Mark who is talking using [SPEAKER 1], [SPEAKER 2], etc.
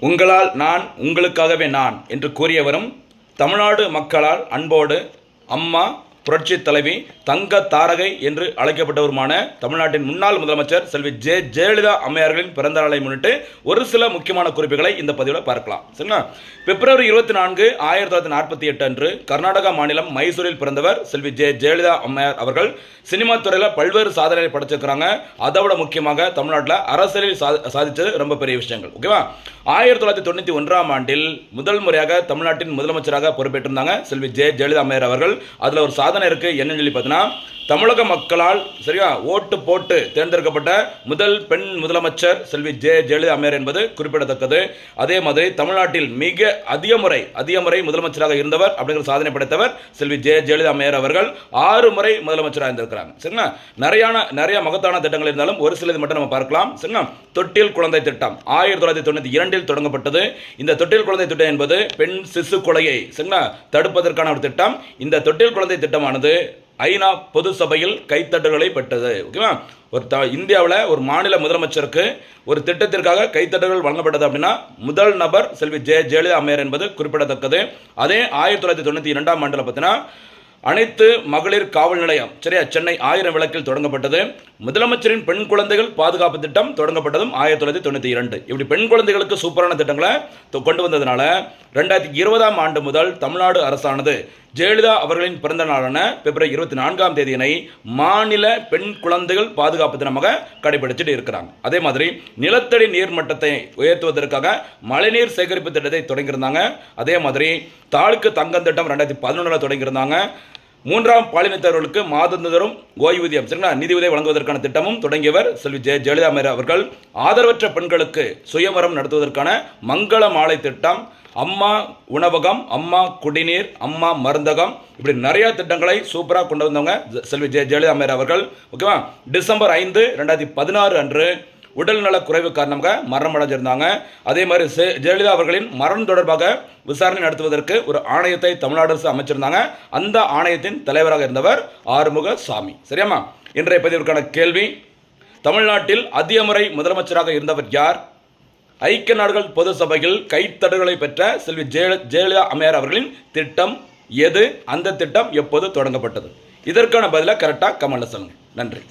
[SPEAKER 1] உங்களால் நான் உங்களுக்காகவே நான் என்று கூறியவரும் தமிழ்நாடு மக்களால் அன்போடு அம்மா புரட்சி தலைவி தங்க தாரகை என்று அழைக்கப்பட்டவருமான தமிழ்நாட்டின் முன்னாள் முதலமைச்சர் செல்வி ஜெயலலிதா அம்மையார்களின் பிறந்த நாளை முன்னிட்டு ஒரு சில முக்கியமான குறிப்புகளை இந்த பதிவில் பார்க்கலாம். சரிங்களா? பிப்ரவரி 24, 1948 அன்று கர்நாடகா மாநிலம் மைசூரில் பிறந்தவர் செல்வி ஜெயலலிதா அம்மையார் அவர்கள். சினிமா துறையில் பல்வேறு சாதனைகளை படைச்சிருக்கிறாங்க. அதை விட முக்கியமாக தமிழ்நாட்டில் அரசியலில் சாதித்தது ரொம்ப பெரிய விஷயங்கள். ஓகேவா? 1991ஆம் ஆண்டில் முதல் முறையாக தமிழ்நாட்டின் முதலமைச்சராக பொறுப்பேற்றிருந்தாங்க செல்வி ஜெயலலிதா அம்மையார் அவர்கள். அதில் ஒரு சாதனை இருக்கு. என்னன்னு சொல்லி பார்த்தீங்கன்னா, தமிழக மக்களால் சரியா ஓட்டு போட்டு தேர்ந்தெடுக்கப்பட்ட முதல் பெண் முதலமைச்சர் செல்வி ஜெயலலிதா அம்மையார் என்பது குறிப்பிடத்தக்கது. அதே மாதிரி தமிழ்நாட்டில் மிக அதிக முறை முதலமைச்சராக இருந்தவர் அப்படிங்கிற சாதனை படைத்தவர் செல்வி ஜெயலலிதா அம்மையார் அவர்கள். 6 முறை முதலமைச்சராக இருந்திருக்கிறாங்க. சரிங்களா? நிறைய மகத்தான திட்டங்கள் இருந்தாலும் ஒரு சிலது மட்டும் நம்ம பார்க்கலாம். சரிங்களா? தொட்டில் குழந்தை திட்டம் 1992இல் தொடங்கப்பட்டது. இந்த தொட்டில் குழந்தை திட்டம் என்பது பெண் சிசு கொலையை சரிங்களா தடுப்பதற்கான ஒரு திட்டம். இந்த தொட்டில் குழந்தை திட்டமானது ஐநா பொது சபையில் கைத்தட்டல்களை பெற்றது. ஓகேவா? இந்தியாவில் ஒரு மாநில முதலமைச்சருக்கு ஒரு திட்டத்திற்காக கைத்தட்டல்கள் வழங்கப்பட்டது அப்படின்னா முதல் நபர் செல்வி ஜெயலலிதா அம்மையார் என்பது குறிப்பிடத்தக்கது. அதே 1992ஆம் ஆண்டில் பார்த்தீங்கன்னா அனைத்து மகளிர் காவல் நிலையம் சரியா சென்னை 1000 விளக்கில் தொடங்கப்பட்டது. முதலமைச்சரின் பெண் குழந்தைகள் பாதுகாப்பு திட்டம் தொடங்கப்பட்டதும் 1992. இப்படி பெண் குழந்தைகளுக்கு சூப்பரான திட்டங்களை கொண்டு வந்ததுனால 2020ஆம் ஆண்டு முதல் தமிழ்நாடு அரசானது ஜெயலலிதா அவர்களின் பிறந்த நாளான பிப்ரவரி 24ஆம் தேதியினை மாநில பெண் குழந்தைகள் பாதுகாப்பு தினமாக கடைபிடிச்சிட்டு இருக்கிறாங்க. அதே மாதிரி நிலத்தடி நீர் மட்டத்தை உயர்த்துவதற்காக மழைநீர் சேகரிப்பு திட்டத்தை தொடங்கியிருந்தாங்க. அதே மாதிரி தாளுக்கு தங்கம் திட்டம் 2011 தொடங்கியிருந்தாங்க. 3ஆம் பாலினத்தவர்களுக்கு மாதந்தோறும் ஓய்வூதியம் சரிங்களா நிதி உதவி வழங்குவதற்கான திட்டமும் தொடங்கியவர் செல்வி ஜெயலலிதா அம்மையார் அவர்கள். ஆதரவற்ற பெண்களுக்கு சுயமரம் நடத்துவதற்கான மங்கள மாலை திட்டம், அம்மா உணவகம், அம்மா குடிநீர், அம்மா மருந்தகம், இப்படி நிறைய திட்டங்களை சூப்பராக கொண்டு வந்தவங்க செல்வி ஜெயலலிதா அம்மையார் அவர்கள். ஓகேவா? டிசம்பர் 5, 2016 அன்று உடல்நல குறைவு காரணமாக மரணம் அடைஞ்சிருந்தாங்க. அதே மாதிரி ஜெயலலிதா அவர்களின் மரணம் தொடர்பாக விசாரணை நடத்துவதற்கு ஒரு ஆணையத்தை தமிழ்நாடு அரசு அமைச்சிருந்தாங்க. அந்த ஆணையத்தின் தலைவராக இருந்தவர் ஆறுமுகசாமி. சரியாமா? இன்றைய பதிவிற்கான கேள்வி, தமிழ்நாட்டில் அதிக முறை முதலமைச்சராக இருந்தவர் யார்? ஐக்கிய நாடுகள் பொது சபையில் கைத்தட்டல்களை பெற்ற செல்வி ஜெயலலிதா அம்மையார் அவர்களின் திட்டம் எது? அந்த திட்டம் எப்போது தொடங்கப்பட்டது? இதற்கான பதிலை கரெக்டாக கமெண்ட்ல சொல்லுங்க. நன்றி.